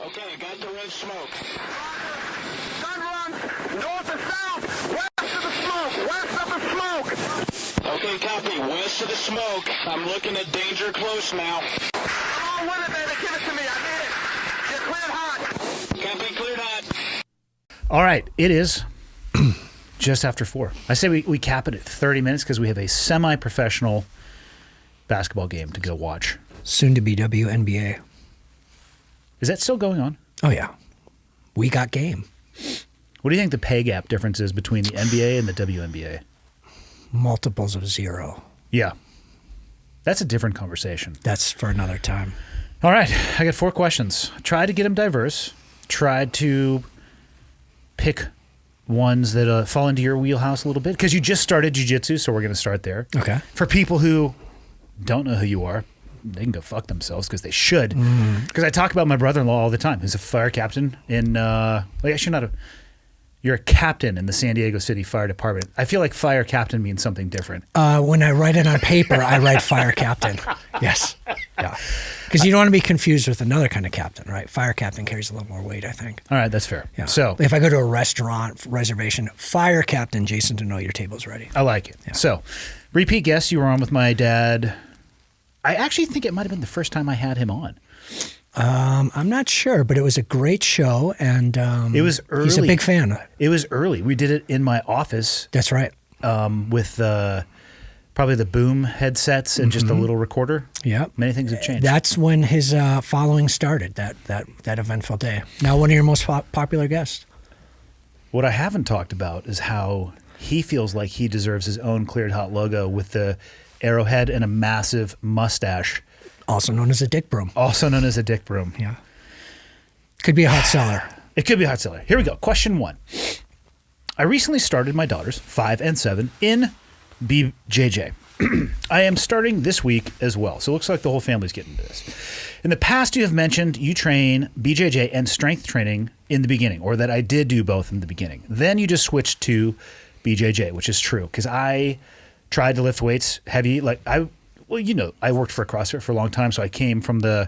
Okay, I got the red smoke. Gun runs north to south, west of the smoke, west of the smoke. Okay, copy. West of the smoke. I'm looking at danger close now. Come on with it, baby. Give it to me. I need it. You're cleared hot. Copy, cleared hot. All right, it is just after 4. I say we cap it at 30 minutes because we have a semi-professional basketball game to go watch. Soon to be WNBA. Is that still going on? Oh, yeah. We got game. What do you think the pay gap difference is between the NBA and the WNBA? Multiples of 0. Yeah. That's a different conversation. That's for another time. All right, I got 4 questions. Tried to get them diverse. Tried to pick ones that fall into your wheelhouse a little bit because you just started jiu-jitsu, so we're going to start there. Okay. For people who don't know who you are, they can go fuck themselves because they should. Because I talk about my brother-in-law all the time. He's a fire captain in, you're a captain in the San Diego City Fire Department. I feel like fire captain means something different. When I write it on paper, I write fire captain. Yes. Yeah. Because you don't want to be confused with another kind of captain, right? Fire captain carries a little more weight, I think. All right, that's fair. Yeah. So if I go to a restaurant reservation, fire captain, Jason Deneau, your table's ready. I like it. Yeah. So repeat guest, you were on with my dad. I actually think it might have been the first time I had him on. I'm not sure, but it was a great show, and it was early. He's a big fan. It was early. We did it in my office. That's right. With probably the boom headsets and just a little recorder. Yeah, many things have changed. That's when his following started. That eventful day. Now, one of your most popular guests. What I haven't talked about is how he feels like he deserves his own Cleared Hot logo with the arrowhead and a massive mustache. Also known as a dick broom. Also known as a dick broom. Yeah. Could be a hot seller. It could be a hot seller. Here we go. Question 1. I recently started my daughters, 5 and 7, in BJJ. I am starting this week as well. So it looks like the whole family's getting into this. In the past, you have mentioned you train BJJ and strength training in the beginning, or that I did do both in the beginning. Then you just switched to BJJ, which is true, because I tried to lift weights heavy. I worked for CrossFit for a long time, so I came from the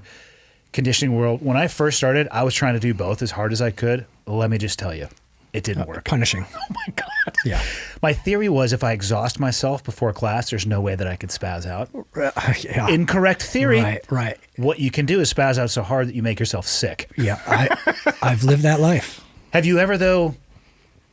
conditioning world. When I first started, I was trying to do both as hard as I could. Let me just tell you, it didn't work. Punishing. Oh my God. Yeah. My theory was if I exhaust myself before class, there's no way that I could spaz out. Yeah. Incorrect theory. Right. What you can do is spaz out so hard that you make yourself sick. Yeah, I've lived that life. Have you ever, though,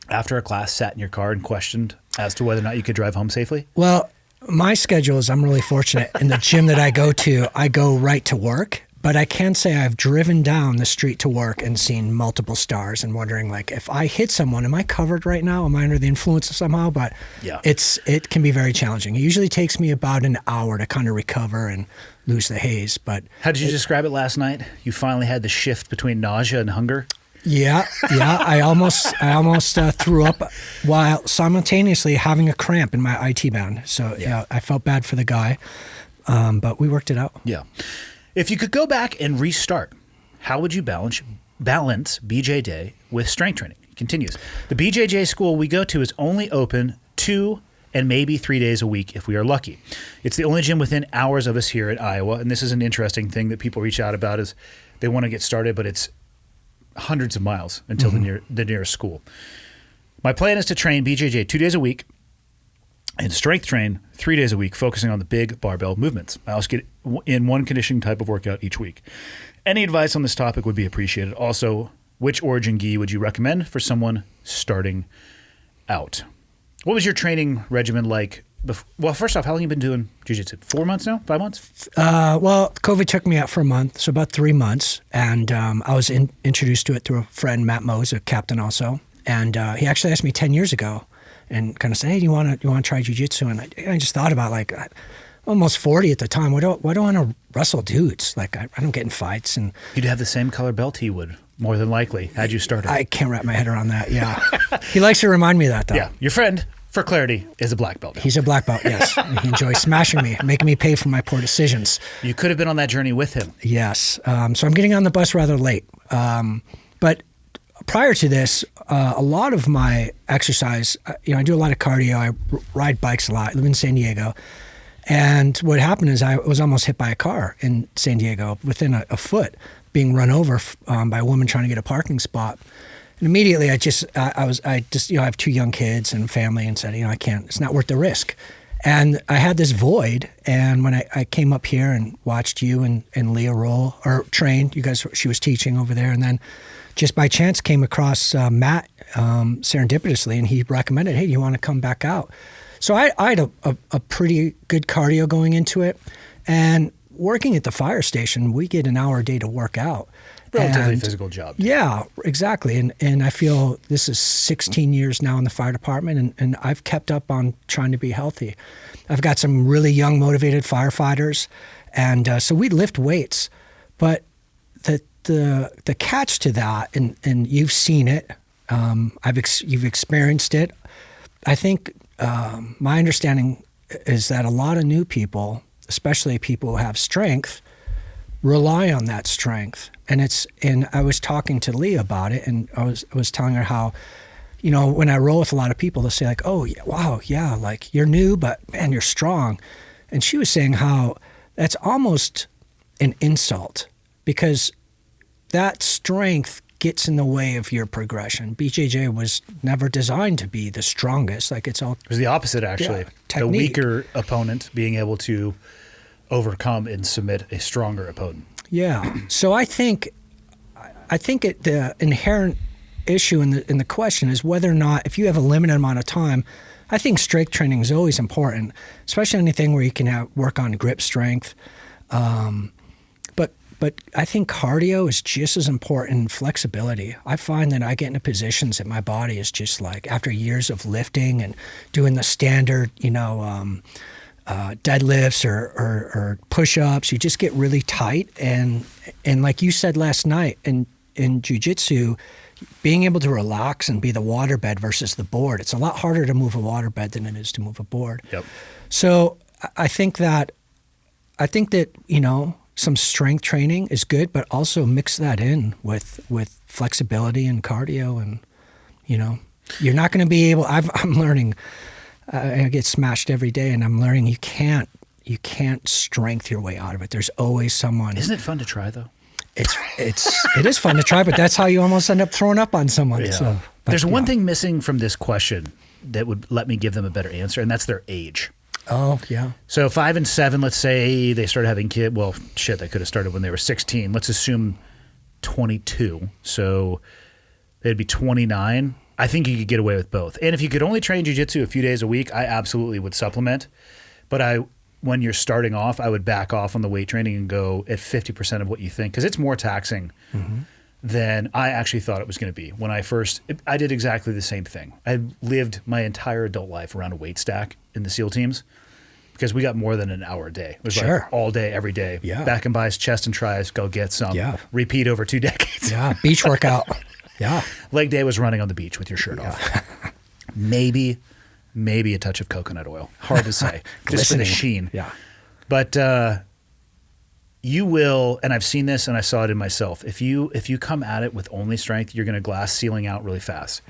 after a class, sat in your car and questioned as to whether or not you could drive home safely? Well, my schedule is I'm really fortunate. In the gym that I go to, I go right to work. But I can say I've driven down the street to work and seen multiple stars and wondering, like, if I hit someone, am I covered right now? Am I under the influence somehow? But yeah, it can be very challenging. It usually takes me about an hour to kind of recover and lose the haze. But how did you describe it last night? You finally had the shift between nausea and hunger? Yeah. I almost threw up while simultaneously having a cramp in my IT band. So yeah, I felt bad for the guy, but we worked it out. Yeah. If you could go back and restart, how would you balance BJ Day with strength training? He continues. The BJJ school we go to is only open 2 and maybe 3 days a week if we are lucky. It's the only gym within hours of us here in Iowa, and this is an interesting thing that people reach out about is they want to get started, but it's hundreds of miles until the nearest school. My plan is to train BJJ 2 days a week and strength train 3 days a week, focusing on the big barbell movements. I also get in one conditioning type of workout each week. Any advice on this topic would be appreciated. Also, which origin gi would you recommend for someone starting out? What was your training regimen like? Well, first off, how long have you been doing jiu-jitsu? 4 months now? 5 months? Well, COVID took me out for a month, so about 3 months. And I was introduced to it through a friend, Matt Mose, a captain also. And he actually asked me 10 years ago and kind of said, hey, do you want to try jiu-jitsu? And I just thought about, like, almost 40 at the time. Why do I want to wrestle dudes? Like, I don't get in fights. And you'd have the same color belt he would, more than likely, had you started. I can't wrap my head around that, yeah. He likes to remind me of that, though. Yeah, your friend, for clarity, is a black belt. He's a black belt, yes. He enjoys smashing me, making me pay for my poor decisions. You could have been on that journey with him. Yes. So I'm getting on the bus rather late. But prior to this, a lot of my exercise, I do a lot of cardio. I ride bikes a lot. I live in San Diego. And what happened is I was almost hit by a car in San Diego within a foot. being run over by a woman trying to get a parking spot. And immediately I just you know, I have 2 young kids and family, and said, you know, I can't, it's not worth the risk. And I had this void, and when I came up here and watched you and Leah roll or train, you guys, she was teaching over there, and then just by chance came across Matt serendipitously, and he recommended, hey, do you want to come back out? So I had a pretty good cardio going into it, and working at the fire station, we get an hour a day to work out. Relatively physical job. Yeah, exactly. And I feel this is 16 years now in the fire department, and I've kept up on trying to be healthy. I've got some really young, motivated firefighters, and so we lift weights. But the catch to that, and you've seen it, you've experienced it. I think my understanding is that a lot of new people, especially people who have strength, rely on that strength. And I was talking to Leah about it, and I was telling her how, you know, when I roll with a lot of people, they'll say like, oh, yeah, wow, yeah, like you're new, but man, you're strong. And she was saying how that's almost an insult, because that strength gets in the way of your progression. BJJ was never designed to be the strongest. Like it was the opposite, actually. Yeah, the weaker opponent being able to overcome and submit a stronger opponent. Yeah. So I think the inherent issue in the question is whether or not, if you have a limited amount of time, I think strength training is always important, especially anything where you can work on grip strength. But I think cardio is just as important, and flexibility. I find that I get into positions that my body is just like, after years of lifting and doing the standard, you know, deadlifts or push-ups, you just get really tight. And like you said last night, in jiu-jitsu, being able to relax and be the waterbed versus the board, it's a lot harder to move a waterbed than it is to move a board. Yep. So I think that, you know, some strength training is good, but also mix that in with flexibility and cardio. And, you know, you're not going to be able, I'm learning, I get smashed every day, and I'm learning you can't strength your way out of it. There's always someone. Isn't it fun to try though? It is fun to try, but that's how you almost end up throwing up on someone. Yeah. So, There's one thing missing from this question that would let me give them a better answer, and that's their age. Oh, yeah. So 5 and 7, let's say they started having kids. Well, shit, they could have started when they were 16. Let's assume 22. So they'd be 29. I think you could get away with both. And if you could only train jiu-jitsu a few days a week, I absolutely would supplement. But when you're starting off, I would back off on the weight training and go at 50% of what you think, because it's more taxing than I actually thought it was going to be. When I did exactly the same thing. I lived my entire adult life around a weight stack in the SEAL teams, because we got more than an hour a day. It was like all day, every day. Yeah. Back and buys, chest and tries, go get some. Yeah. Repeat over 2 decades. Yeah, beach workout. Yeah. Leg day was running on the beach with your shirt off. Maybe a touch of coconut oil. Hard to say. Just for the sheen. Yeah. But you will, and I've seen this and I saw it in myself, if you come at it with only strength, you're going to glass ceiling out really fast.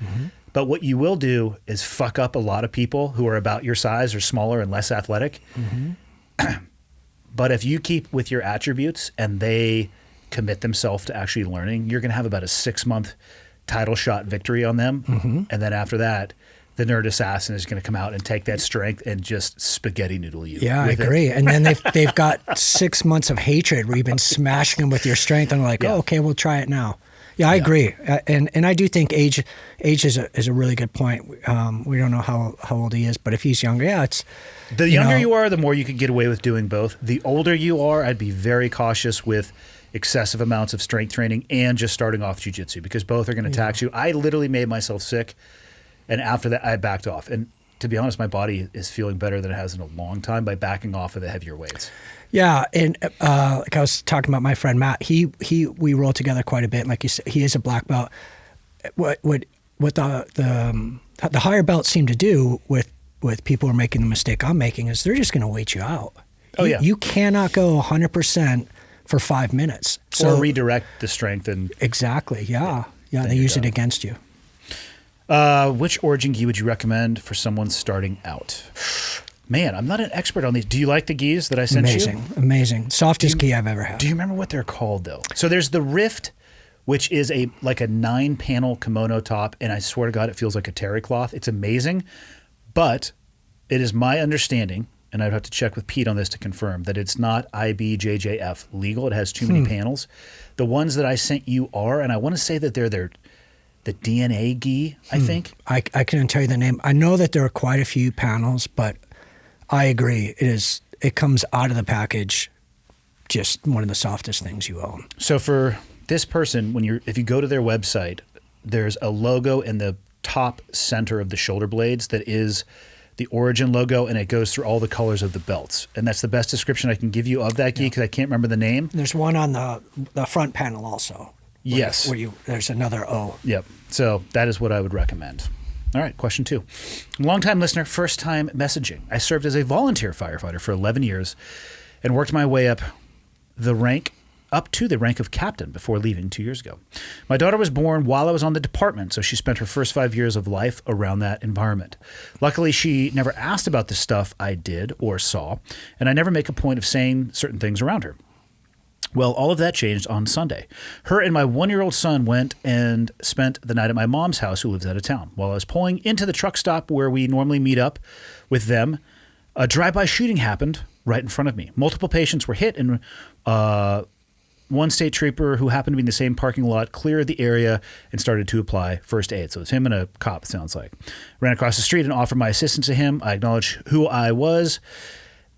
But what you will do is fuck up a lot of people who are about your size or smaller and less athletic. But if you keep with your attributes and they commit themselves to actually learning, you're going to have about a 6-month title shot victory on them. And then after that, the nerd assassin is going to come out and take that strength and just spaghetti noodle you. Yeah, I agree. And then they've got 6 months of hatred where you've been smashing them with your strength, and they're like, oh, okay, we'll try it now. Yeah, I agree. And I do think age is a really good point. We don't know how old he is, but if he's younger, it's the younger you are, the more you could get away with doing both. The older you are, I'd be very cautious with excessive amounts of strength training and just starting off jiu-jitsu, because both are going to tax you. I literally made myself sick, and after that, I backed off. And to be honest, my body is feeling better than it has in a long time by backing off of the heavier weights. Yeah, and like I was talking about my friend Matt, we roll together quite a bit. Like you said, he is a black belt. What the higher belts seem to do with people who are making the mistake I'm making is they're just going to wait you out. You cannot go 100% for 5 minutes. Or redirect the strength and exactly. Yeah, they use it against you. Which origin gi would you recommend for someone starting out? Man, I'm not an expert on these. Do you like the gis that I sent you? Amazing. Softest gi I've ever had. Do you remember what they're called, though? So there's the Rift, which is like a 9-panel kimono top, and I swear to God, it feels like a terry cloth. It's amazing, but it is my understanding, and I'd have to check with Pete on this to confirm, that it's not IBJJF legal. It has too many panels. The ones that I sent you are, and I want to say that they're the DNA gi, I think. I couldn't tell you the name. I know that there are quite a few panels, but I agree. It comes out of the package just one of the softest things you own. So for this person, if you go to their website, there's a logo in the top center of the shoulder blades that is the Origin logo, and it goes through all the colors of the belts. And that's the best description I can give you of that gi because I can't remember the name. There's one on the front panel also. Yes. There's another O. Yep. So that is what I would recommend. All right, question 2. Long-time listener, first-time messaging. I served as a volunteer firefighter for 11 years and worked my way up to the rank of captain before leaving 2 years ago. My daughter was born while I was on the department, so she spent her first 5 years of life around that environment. Luckily, she never asked about the stuff I did or saw, and I never make a point of saying certain things around her. Well, all of that changed on Sunday. Her and my 1-year-old son went and spent the night at my mom's house, who lives out of town. While I was pulling into the truck stop where we normally meet up with them, a drive-by shooting happened right in front of me. Multiple patients were hit, and one state trooper who happened to be in the same parking lot cleared the area and started to apply first aid. So it's him and a cop, it sounds like. Ran across the street and offered my assistance to him. I acknowledged who I was.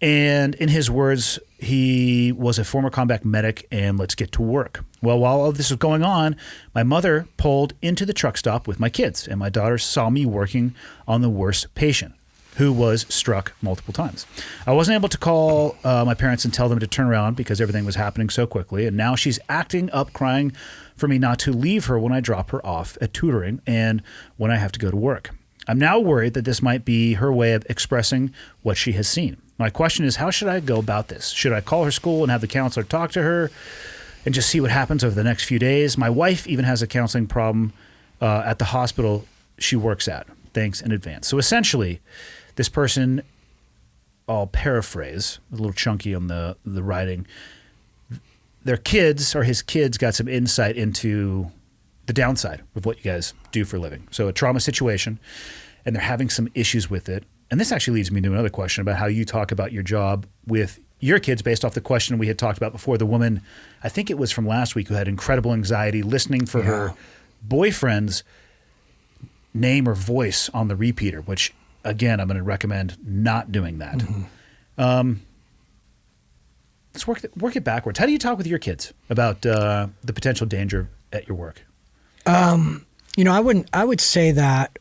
And in his words, he was a former combat medic, and let's get to work. Well, while all of this was going on, my mother pulled into the truck stop with my kids, and my daughter saw me working on the worst patient, who was struck multiple times. I wasn't able to call my parents and tell them to turn around because everything was happening so quickly, and now she's acting up, crying for me not to leave her when I drop her off at tutoring and when I have to go to work. I'm now worried that this might be her way of expressing what she has seen. My question is, how should I go about this? Should I call her school and have the counselor talk to her and just see what happens over the next few days? My wife even has a counseling problem at the hospital she works at. Thanks in advance. So essentially, this person, I'll paraphrase, a little chunky on the writing, their kids or his kids got some insight into the downside of what you guys do for a living. So a trauma situation, and they're having some issues with it. And this actually leads me to another question about how you talk about your job with your kids based off the question we had talked about before. The woman, I think it was from last week, who had incredible anxiety listening for her boyfriend's name or voice on the repeater, which, again, I'm going to recommend not doing that. Mm-hmm. Let's work it backwards. How do you talk with your kids about the potential danger at your work? I would say that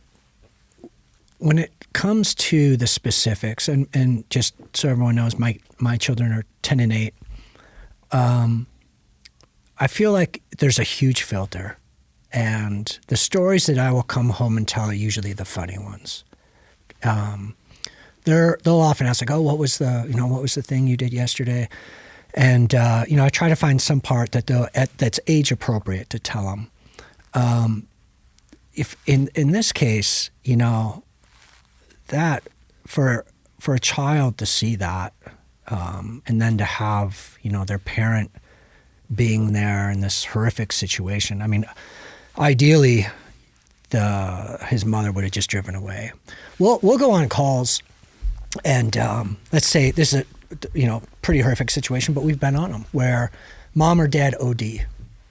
when it comes to the specifics, and just so everyone knows, my children are 10 and 8. I feel like there's a huge filter, and the stories that I will come home and tell are usually the funny ones. They'll often ask, like, "Oh, what was the thing you did yesterday?" And I try to find some part that's age appropriate to tell them. If in this case, that for a child to see that, and then to have their parent being there in this horrific situation. I mean, ideally, his mother would have just driven away. We'll go on calls, and let's say this is a pretty horrific situation, but we've been on them where mom or dad OD,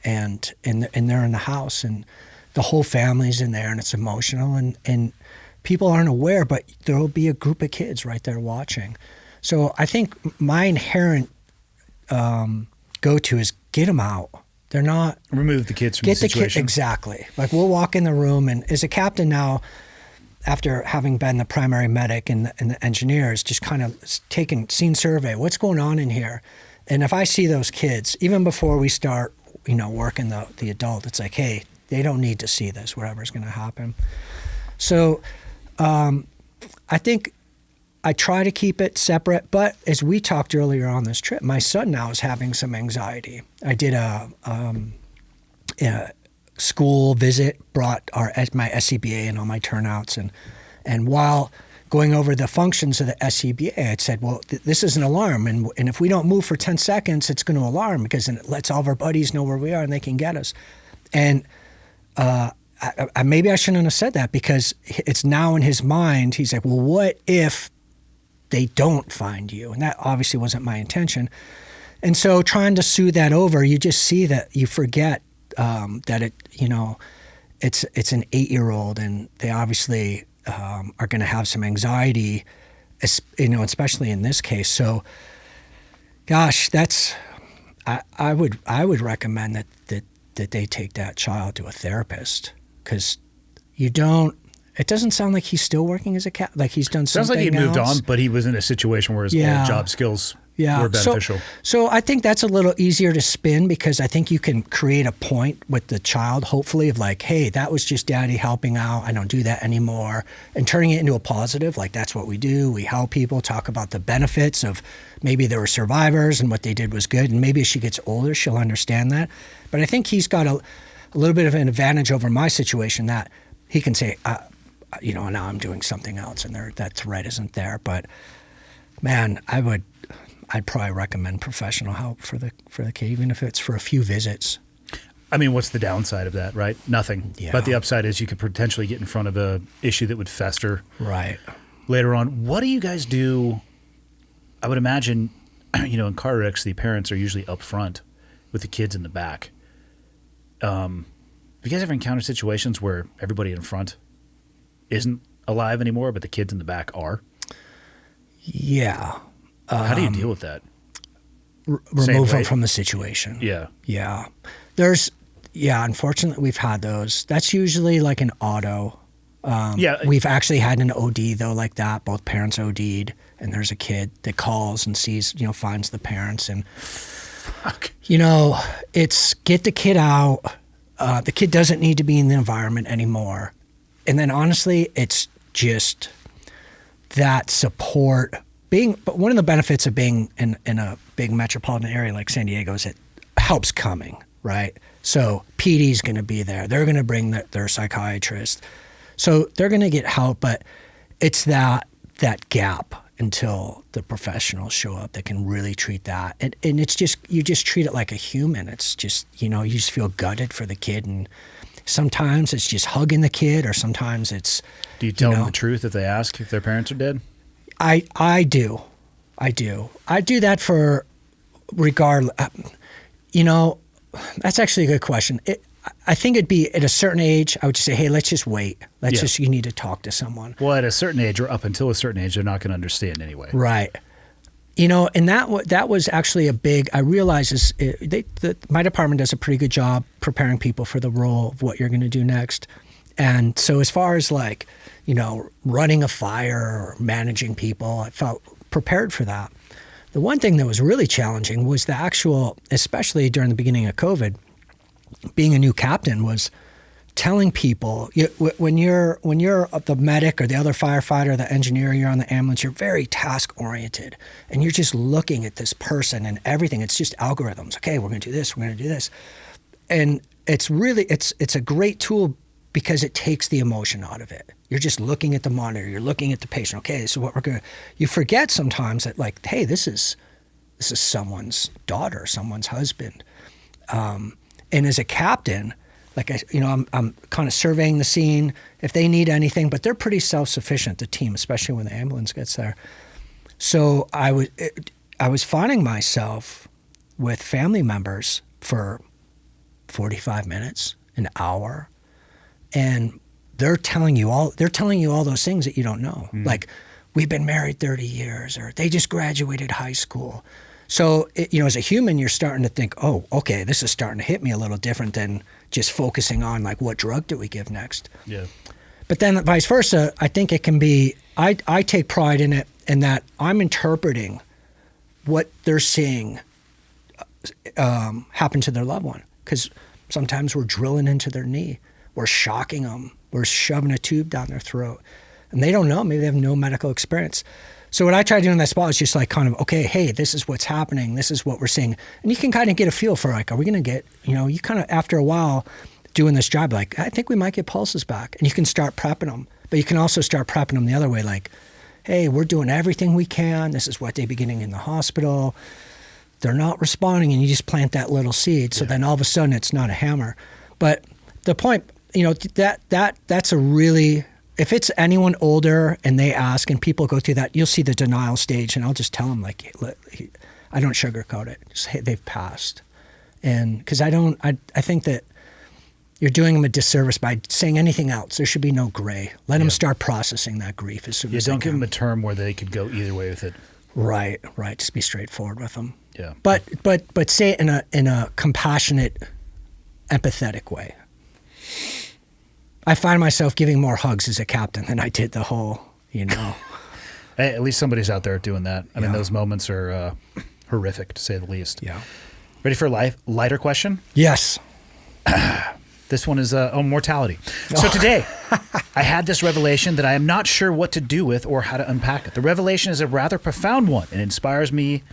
and they're in the house, and the whole family's in there, and it's emotional, and people aren't aware, but there'll be a group of kids right there watching. So I think my inherent go-to is get them out. They're not... Remove the kids from the situation. Exactly. Like, we'll walk in the room, and as a captain now, after having been the primary medic and the engineers, just kind of taking scene survey, what's going on in here? And if I see those kids, even before we start, working the adult, it's like, hey, they don't need to see this, whatever's going to happen. So I think I try to keep it separate, but as we talked earlier on this trip, my son now is having some anxiety. I did a school visit, brought my SCBA and all my turnouts, and while going over the functions of the SCBA, I'd said, well, this is an alarm. And if we don't move for 10 seconds, it's going to alarm because then it lets all of our buddies know where we are and they can get us. And maybe I shouldn't have said that because it's now in his mind. He's like, well, what if they don't find you? And that obviously wasn't my intention. And so trying to soothe that over, you just see that you forget that it's an 8-year-old and they obviously are going to have some anxiety, especially in this case. So, gosh, I would recommend that they take that child to a therapist because it doesn't sound like he's still working as a cat. Like he's done something. Sounds like he moved else. on, but he was in a situation where his old job skills were beneficial. So I think that's a little easier to spin because I think you can create a point with the child, hopefully, of like, hey, that was just daddy helping out. I don't do that anymore. And turning it into a positive, like that's what we do. We help people, talk about the benefits of maybe they were survivors and what they did was good. And maybe as she gets older, she'll understand that. But I think he's got a little bit of an advantage over my situation that he can say, now I'm doing something else and that threat isn't there. But man, I'd probably recommend professional help for the kid, even if it's for a few visits. I mean, what's the downside of that, right? Nothing. Yeah. But the upside is you could potentially get in front of a issue that would fester Right. later on. What do you guys do? I would imagine, in car wrecks, the parents are usually up front with the kids in the back. Have you guys ever encountered situations where everybody in front isn't alive anymore, but the kids in the back are? Yeah. How do you deal with that? Remove them from the situation. Yeah. Yeah. Unfortunately, we've had those. That's usually like an auto. We've actually had an OD, though, like that. Both parents OD'd, and there's a kid that calls and sees, finds the parents. And, it's get the kid out. The kid doesn't need to be in the environment anymore. And then, honestly, it's just that support. But one of the benefits of being in a big metropolitan area like San Diego is it helps coming, right? So PD's going to be there. They're going to bring their psychiatrist. So they're going to get help, but it's that gap until the professionals show up that can really treat that. And it's just, you just treat it like a human. It's just, you just feel gutted for the kid. And sometimes it's just hugging the kid, or sometimes it's... Do you tell them the truth if they ask if their parents are dead? I do. I do that for regardless. That's actually a good question. I think it'd be at a certain age, I would just say, hey, let's just wait. You need to talk to someone. Well, at a certain age or up until a certain age, they're not going to understand anyway. Right. And that was actually a big, I realize my department does a pretty good job preparing people for the role of what you're going to do next. And so as far as running a fire or managing people, I felt prepared for that. The one thing that was really challenging was the actual, especially during the beginning of COVID, being a new captain was telling people, when you're the medic or the other firefighter, the engineer, you're on the ambulance, you're very task oriented and you're just looking at this person and everything. It's just algorithms. Okay, we're going to do this, we're going to do this. And it's really, it's a great tool because it takes the emotion out of it. You're just looking at the monitor. You're looking at the patient. Okay, this is what we're going to... You forget sometimes that, hey, this is someone's daughter, someone's husband. And as a captain, I'm kind of surveying the scene if they need anything, but they're pretty self-sufficient, the team, especially when the ambulance gets there. So I was finding myself with family members for 45 minutes, an hour, and they're telling you all those things that you don't know. Mm. Like, we've been married 30 years, or they just graduated high school. So, as a human, you're starting to think, oh, okay, this is starting to hit me a little different than just focusing on what drug do we give next? Yeah. But then vice versa, I think it can be, I take pride in it, in that I'm interpreting what they're seeing happen to their loved one. Because sometimes we're drilling into their knee. We're shocking them. We're shoving a tube down their throat. And they don't know. Maybe they have no medical experience. So what I try to do in that spot is just okay, hey, this is what's happening. This is what we're seeing. And you can kind of get a feel for are we going to get, you kind of, after a while doing this job, I think we might get pulses back. And you can start prepping them. But you can also start prepping them the other way. hey, we're doing everything we can. This is what they're beginning in the hospital. They're not responding, and you just plant that little seed. So then all of a sudden it's not a hammer. But the point, that's a really, if it's anyone older and they ask and people go through that, you'll see the denial stage, and I'll just tell them, like, I don't sugarcoat it. Just, hey, they've passed. And because I think that you're doing them a disservice by saying anything else. There should be no gray. Let them start processing that grief as soon as they don't give can. them a term where they could go either way with it. Right. Just be straightforward with them. Yeah. But say it in a compassionate, empathetic way. I find myself giving more hugs as a captain than I did the whole, Hey, at least somebody's out there doing that. I mean, those moments are horrific, to say the least. Yeah. Ready for a lighter question? Yes. This one is mortality. So today, I had this revelation that I am not sure what to do with or how to unpack it. The revelation is a rather profound one and inspires me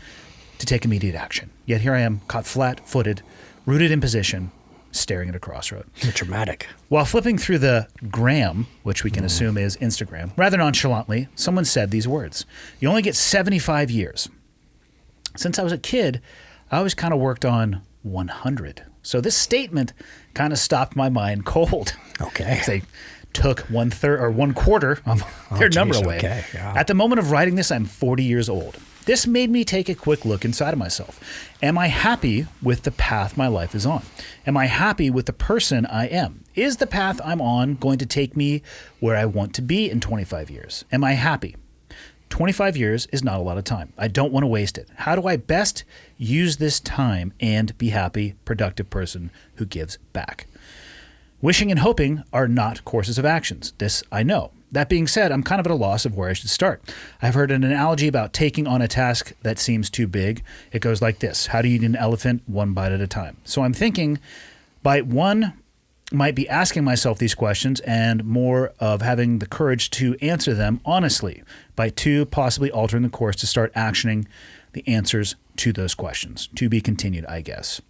to take immediate action. Yet here I am, caught flat-footed, rooted in position, staring at a crossroad. Dramatic. While flipping through the gram, which we can assume is Instagram, rather nonchalantly, someone said these words: "You only get 75 years." Since I was a kid, I always kind of worked on 100. So this statement kind of stopped my mind cold. Okay. They took 1/3 or 1/4 of their number away. Okay. Yeah. At the moment of writing this, I'm 40 years old. This made me take a quick look inside of myself. Am I happy with the path my life is on? Am I happy with the person I am? Is the path I'm on going to take me where I want to be in 25 years? Am I happy? 25 years is not a lot of time. I don't want to waste it. How do I best use this time and be happy, productive person who gives back? Wishing and hoping are not courses of actions. This I know. That being said, I'm kind of at a loss of where I should start. I've heard an analogy about taking on a task that seems too big. It goes like this: how do you eat an elephant? One bite at a time. So I'm thinking, bite one might be asking myself these questions and more of having the courage to answer them honestly. Bite two, possibly altering the course to start actioning the answers to those questions. To be continued, I guess.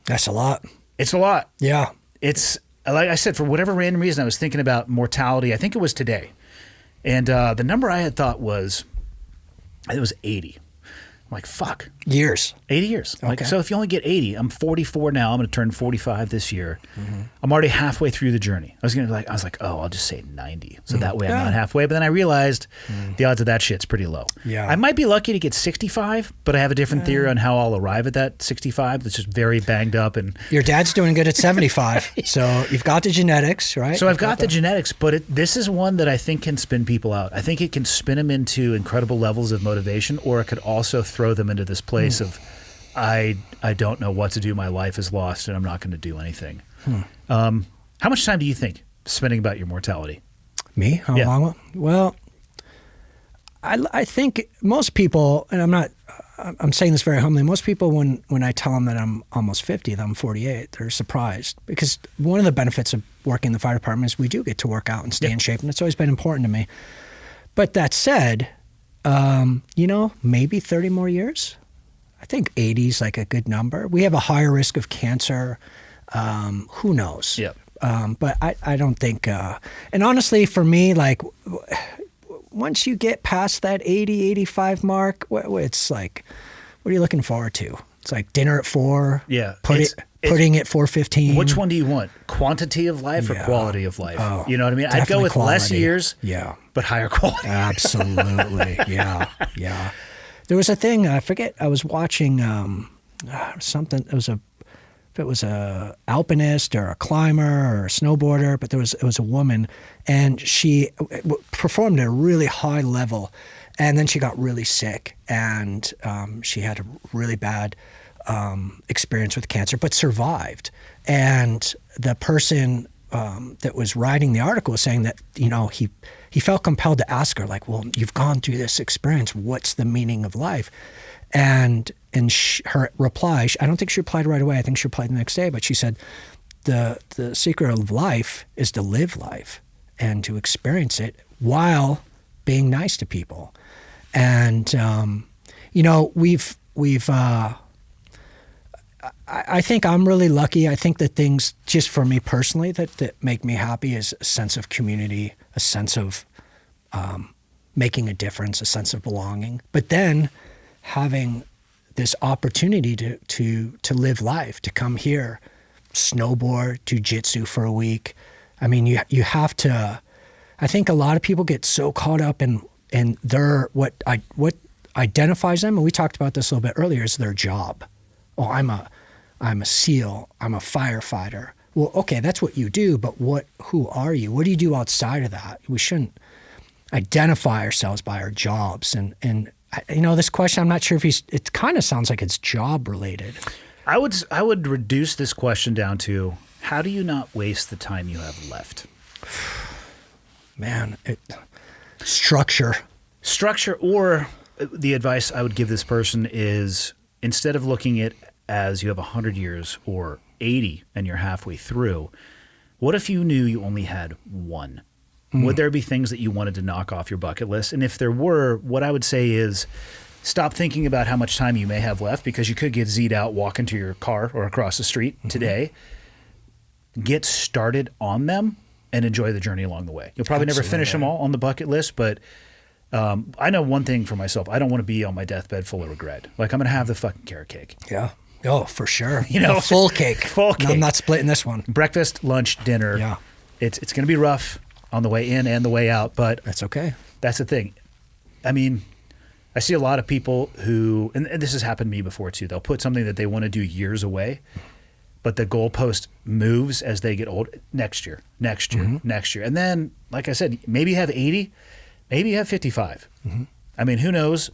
That's a lot. It's a lot. Yeah. It's, like I said, for whatever random reason, I was thinking about mortality. I think it was today. And the number I had thought was, it was 80. I'm like, fuck. Years. 80 years. Like, Okay. so if you only get 80, I'm 44 now. I'm going to turn 45 this year. I'm already halfway through the journey. I was like, oh, I'll just say 90. So that way I'm not halfway. But then I realized the odds of that shit's pretty low. Yeah. I might be lucky to get 65, but I have a different theory on how I'll arrive at that 65. That's just very banged up. And Your dad's doing good at 75. So you've got the genetics, right? so I've got the genetics, but this is one that I think can spin people out. I think it can spin them into incredible levels of motivation, or it could also throw them into this place of, I don't know what to do. My life is lost and I'm not going to do anything. How much time do you think spending about your mortality? Me? How Yeah. long? Well, I think most people, and I'm saying this very humbly, most people when I tell them that I'm almost 50, that I'm 48, they're surprised. Because one of the benefits of working in the fire department is we do get to work out and stay in shape, and it's always been important to me. But that said, maybe 30 more years. I think 80 is like a good number. We have a higher risk of cancer. Who knows? Yep. But I don't think, and honestly, for me, like, once you get past that 80, 85 mark, it's like, what are you looking forward to? It's like dinner at 4. Yeah. Pudding at 4:15. Which one do you want? Quantity of life or quality of life? Oh, you know what I mean? I'd go definitely with less quality. years, Yeah. but higher quality. Absolutely. Yeah. There was a thing, I forget, I was watching something, it was a alpinist or a climber or a snowboarder, but it was a woman, and she performed at a really high level, and then she got really sick, and she had a really bad experience with cancer, but survived. And the person that was writing the article was saying that, he felt compelled to ask her, like, well, you've gone through this experience. What's the meaning of life? And her reply, I don't think she replied right away. I think she replied the next day. But she said, the secret of life is to live life and to experience it while being nice to people. And, I think I'm really lucky. I think that things, just for me personally, that make me happy is a sense of community, a sense of making a difference, a sense of belonging. But then having this opportunity to live life, to come here, snowboard, jiu-jitsu for a week. I mean, you have to. I think a lot of people get so caught up in their what identifies them, and we talked about this a little bit earlier, is their job. Oh, I'm a SEAL. I'm a firefighter. Well, okay, that's what you do, but who are you? What do you do outside of that? We shouldn't identify ourselves by our jobs. And this question, I'm not sure if it kind of sounds like it's job related. I would reduce this question down to, how do you not waste the time you have left? Man, structure. Structure, or the advice I would give this person is, instead of looking at it as you have 100 years or 80 and you're halfway through, what if you knew you only had one? Would there be things that you wanted to knock off your bucket list? And if there were, what I would say is, stop thinking about how much time you may have left, because you could get Z'd out walking to your car or across the street today. Get started on them and enjoy the journey along the way. You'll probably never finish them all on the bucket list, but I know one thing for myself. I don't want to be on my deathbed full of regret. Like, I'm going to have the fucking carrot cake. Yeah. Oh, for sure. A full cake. Full cake. No, I'm not splitting this one. Breakfast, lunch, dinner. Yeah. It's going to be rough on the way in and the way out, but that's okay. That's the thing. I mean, I see a lot of people who, and this has happened to me before too, they'll put something that they want to do years away, but the goalpost moves as they get old. Next year. And then, like I said, maybe you have 80, maybe you have 55. I mean, who knows?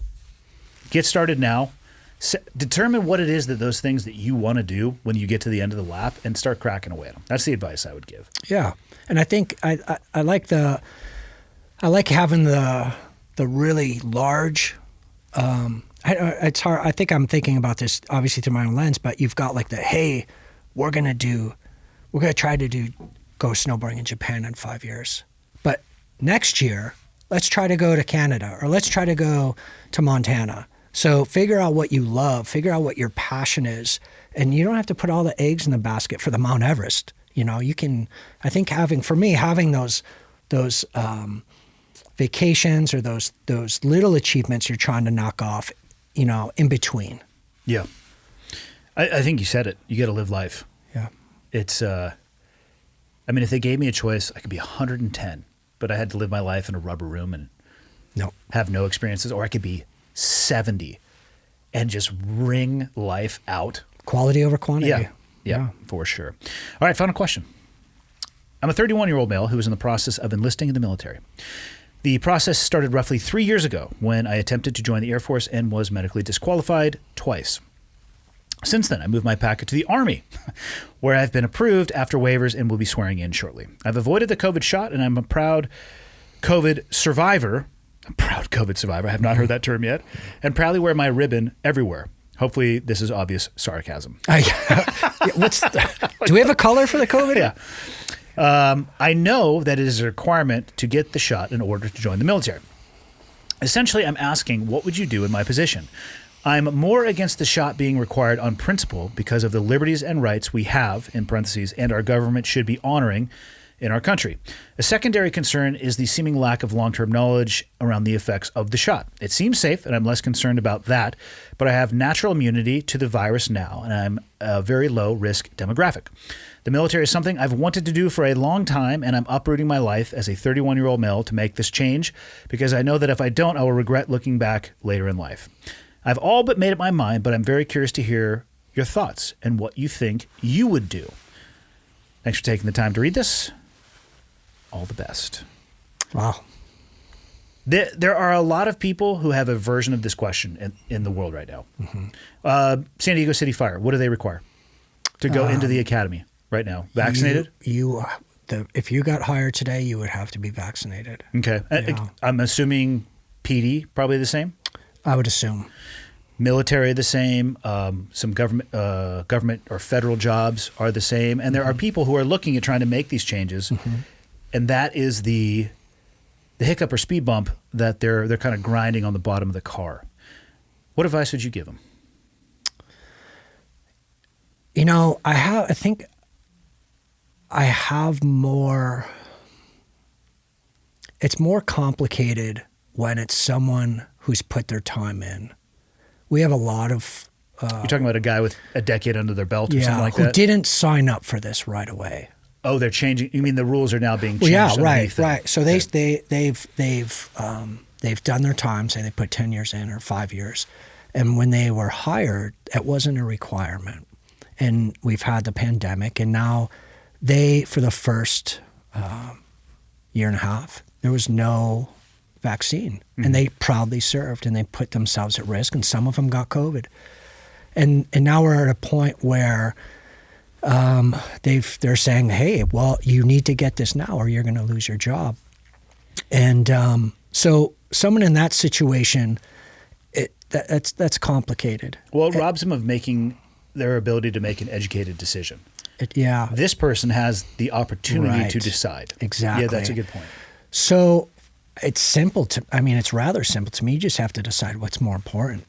Get started now. Determine what it is that those things that you want to do when you get to the end of the lap, and start cracking away at them. That's the advice I would give. Yeah. And I think I like having the really large, it's hard. I think I'm thinking about this obviously through my own lens, but you've got like hey, we're going to try to go snowboarding in Japan in 5 years. But next year, let's try to go to Canada, or let's try to go to Montana. So figure out what you love, figure out what your passion is, and you don't have to put all the eggs in the basket for the Mount Everest. You can, I think having those vacations, or those little achievements you're trying to knock off, in between. Yeah. I think you said it. You got to live life. Yeah. It's, I mean, if they gave me a choice, I could be 110, but I had to live my life in a rubber room and have no experiences, or I could be 70 and just wring life out. Quality over quantity. Yeah, for sure. All right, final question. I'm a 31-year-old male who is in the process of enlisting in the military. The process started roughly 3 years ago when I attempted to join the Air Force and was medically disqualified twice. Since then, I moved my packet to the Army, where I've been approved after waivers and will be swearing in shortly. I've avoided the COVID shot, and I'm a proud COVID survivor. I have not heard that term yet, and proudly wear my ribbon everywhere. Hopefully, this is obvious sarcasm. Do we have a color for the COVID? Yeah. I know that it is a requirement to get the shot in order to join the military. Essentially, I'm asking, what would you do in my position? I'm more against the shot being required on principle because of the liberties and rights we have, in parentheses, and our government should be honoring in our country. A secondary concern is the seeming lack of long-term knowledge around the effects of the shot. It seems safe, and I'm less concerned about that, but I have natural immunity to the virus now, and I'm a very low-risk demographic. The military is something I've wanted to do for a long time, and I'm uprooting my life as a 31-year-old male to make this change, because I know that if I don't, I will regret looking back later in life. I've all but made up my mind, but I'm very curious to hear your thoughts and what you think you would do. Thanks for taking the time to read this. All the best. Wow. There are a lot of people who have a version of this question in the world right now. San Diego City Fire, what do they require to go into the academy right now? Vaccinated? If you got hired today, you would have to be vaccinated. Okay. Yeah. I'm assuming PD, probably the same? I would assume. Military the same, some government or federal jobs are the same, and there are people who are looking at trying to make these changes, and that is the hiccup or speed bump that they're kind of grinding on the bottom of the car. What advice would you give them? I think I have more. It's more complicated when it's someone who's put their time in. We have a lot of You're talking about a guy with a decade under their belt or something like who that? didn't sign up for this right away. Oh, they're changing. You mean the rules are now being changed? Well, yeah, underneath them? right. So they've done their time, say they put 10 years in or 5 years, and when they were hired, it wasn't a requirement. And we've had the pandemic, and now for the first year and a half, there was no vaccine, and they proudly served, and they put themselves at risk, and some of them got COVID. And now we're at a point where they're saying, hey, well, you need to get this now or you're going to lose your job. And so someone in that situation, that's complicated. Well, it robs them of making their ability to make an educated decision. Yeah. This person has the opportunity Right. to decide. Exactly. Yeah, that's a good point. So it's simple it's rather simple to me. You just have to decide what's more important.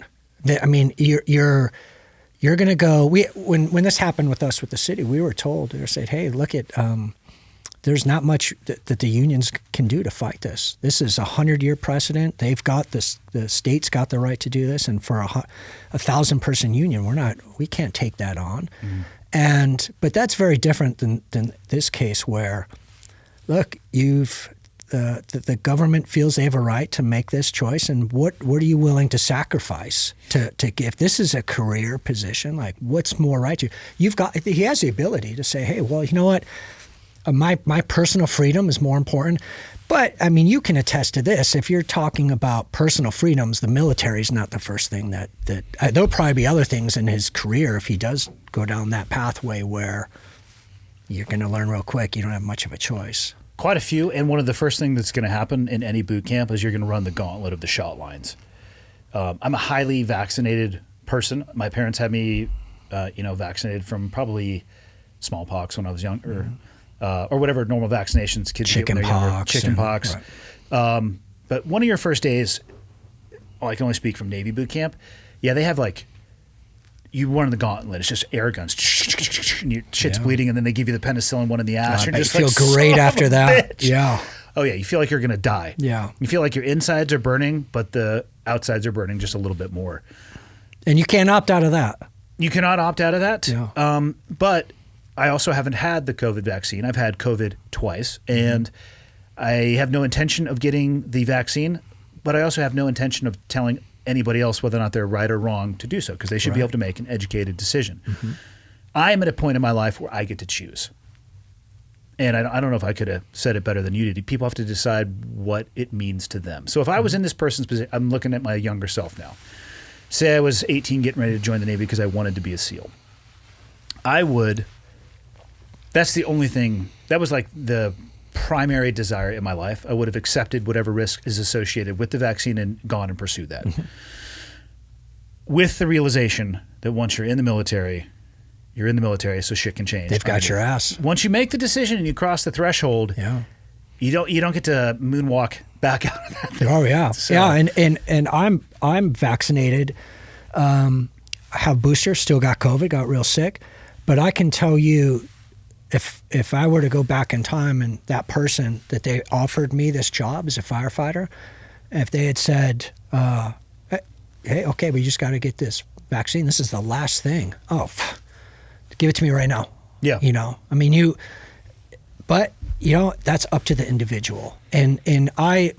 You're going to go. When this happened with us with the city, we were told, they were said, hey, look at there's not much that the unions can do to fight this. This is a 100-year precedent. They've got this. The state's got the right to do this, and for a 1,000-person union, we can't take that on. But that's very different than this case where, look, the government feels they have a right to make this choice, and what are you willing to sacrifice to give? This is a career position. Like, what's more right to you? He has the ability to say, hey, well, you know what? My personal freedom is more important. But you can attest to this. If you're talking about personal freedoms, the military is not the first thing that there'll probably be other things in his career if he does go down that pathway where you're going to learn real quick. You don't have much of a choice. Quite a few, and one of the first things that's going to happen in any boot camp is you're going to run the gauntlet of the shot lines. I'm a highly vaccinated person. My parents had me, vaccinated from probably smallpox when I was younger, or whatever normal vaccinations kids get when they're younger. Chickenpox. Right. But one of your first days, I can only speak from Navy boot camp. Yeah, they have you run the gauntlet. It's just air guns. And your shit's bleeding, and then they give you the penicillin one in the ass. God, You're just you feel great after that. Bitch. Yeah. Oh, yeah. You feel like you're going to die. Yeah. You feel like your insides are burning, but the outsides are burning just a little bit more. And you can't opt out of that. You cannot opt out of that. Yeah. But I also haven't had the COVID vaccine. I've had COVID twice, and I have no intention of getting the vaccine, but I also have no intention of telling anybody else whether or not they're right or wrong to do so, because they should be able to make an educated decision. I am at a point in my life where I get to choose. And I don't know if I could have said it better than you did. People have to decide what it means to them. So if I was in this person's position, I'm looking at my younger self now. Say I was 18 getting ready to join the Navy because I wanted to be a SEAL. That's the only thing, that was like the primary desire in my life. I would have accepted whatever risk is associated with the vaccine and gone and pursued that. With the realization that once you're in the military, you're in the military, so shit can change. They've got your ass. Once you make the decision and you cross the threshold, you don't get to moonwalk back out of that thing. Oh yeah, So- yeah. And I'm vaccinated. I have boosters. Still got COVID. Got real sick. But I can tell you, if I were to go back in time and that person that they offered me this job as a firefighter, if they had said, "Hey, okay, we just got to get this vaccine. This is the last thing." Oh, give it to me right now. Yeah. But that's up to the individual. And I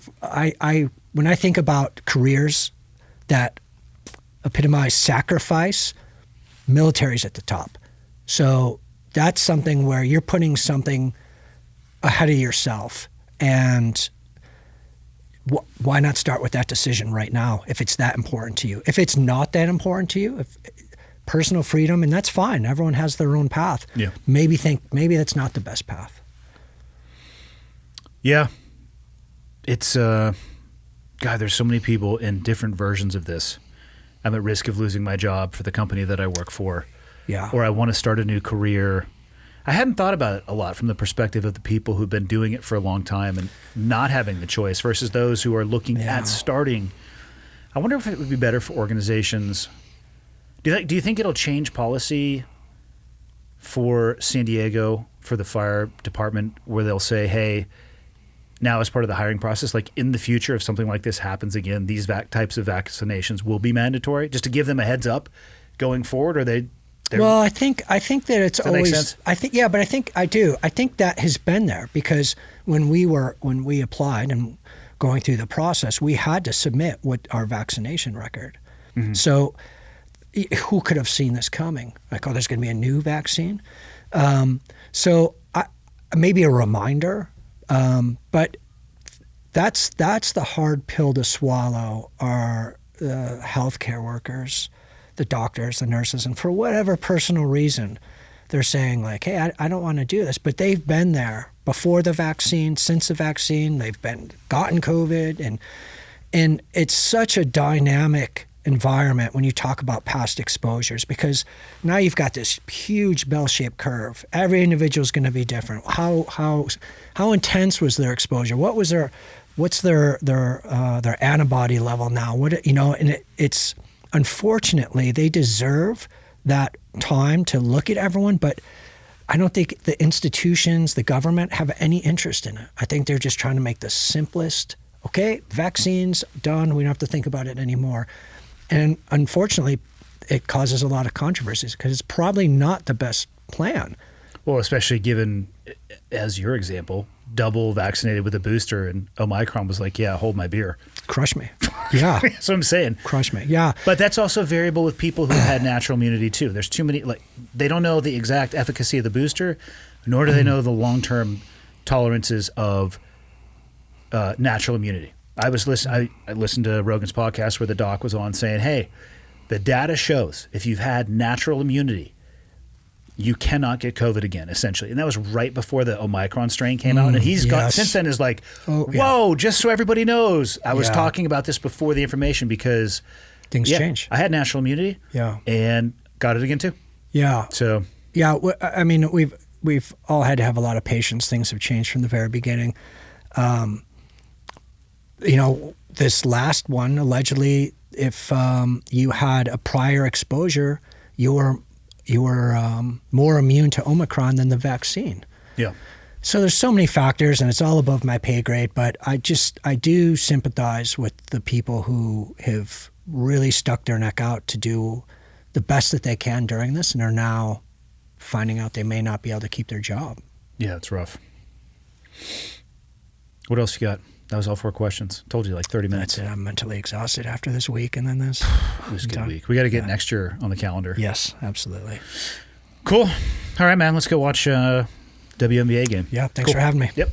when I think about careers that epitomize sacrifice, military's at the top. So that's something where you're putting something ahead of yourself. And why not start with that decision right now if it's that important to you? If it's not that important to you, if personal freedom, and that's fine. Everyone has their own path. Yeah. Maybe that's not the best path. Yeah. It's, God, there's so many people in different versions of this. I'm at risk of losing my job for the company that I work for. Yeah. Or I want to start a new career. I hadn't thought about it a lot from the perspective of the people who've been doing it for a long time and not having the choice versus those who are looking at starting. I wonder if it would be better for organizations. Do you think it'll change policy for San Diego, for the fire department, where they'll say, hey, now as part of the hiring process, like in the future, if something like this happens again, these types of vaccinations will be mandatory, just to give them a heads up going forward? Or well, I think that it's always. Make sense? I think but I think I do. I think that has been there because when we applied and going through the process, we had to submit what our vaccination record. Mm-hmm. So, who could have seen this coming? Like, oh, there's going to be a new vaccine. So, maybe a reminder, but that's the hard pill to swallow. Are the healthcare workers, the doctors, the nurses, and for whatever personal reason, they're saying like, hey, I don't want to do this, but they've been there before the vaccine, since the vaccine, they've gotten COVID, and it's such a dynamic environment when you talk about past exposures, because now you've got this huge bell-shaped curve. Every individual is going to be different. How intense was their exposure? What's their antibody level now? It's unfortunately they deserve that time to look at everyone, but I don't think the institutions, the government have any interest in it. I think they're just trying to make the simplest, okay, vaccines, done, we don't have to think about it anymore. And unfortunately, it causes a lot of controversies because it's probably not the best plan. Well, especially given, as your example, double vaccinated with a booster, and Omicron was like, yeah, hold my beer. Crush me. Yeah. That's what I'm saying. Crush me. Yeah. But that's also variable with people who had natural immunity too. There's too many, they don't know the exact efficacy of the booster, nor do they know the long-term tolerances of natural immunity. I listened to Rogan's podcast where the doc was on saying, hey, the data shows if you've had natural immunity, you cannot get COVID again, essentially. And that was right before the Omicron strain came out. And he's got, since then, is like, whoa, just so everybody knows. I was talking about this before the information because things change. I had natural immunity and got it again too. Yeah. So, yeah, I mean, we've all had to have a lot of patience. Things have changed from the very beginning. This last one, allegedly, if you had a prior exposure, you were more immune to Omicron than the vaccine. Yeah. So there's so many factors, and it's all above my pay grade. But I do sympathize with the people who have really stuck their neck out to do the best that they can during this, and are now finding out they may not be able to keep their job. Yeah, it's rough. What else you got? That was all 4 questions. Told you, like 30 minutes. That's it. I'm mentally exhausted after this week and then this. It was a good week. We got to get next year on the calendar. Yes, absolutely. Cool. All right, man. Let's go watch WNBA game. Yeah, thanks for having me. Yep.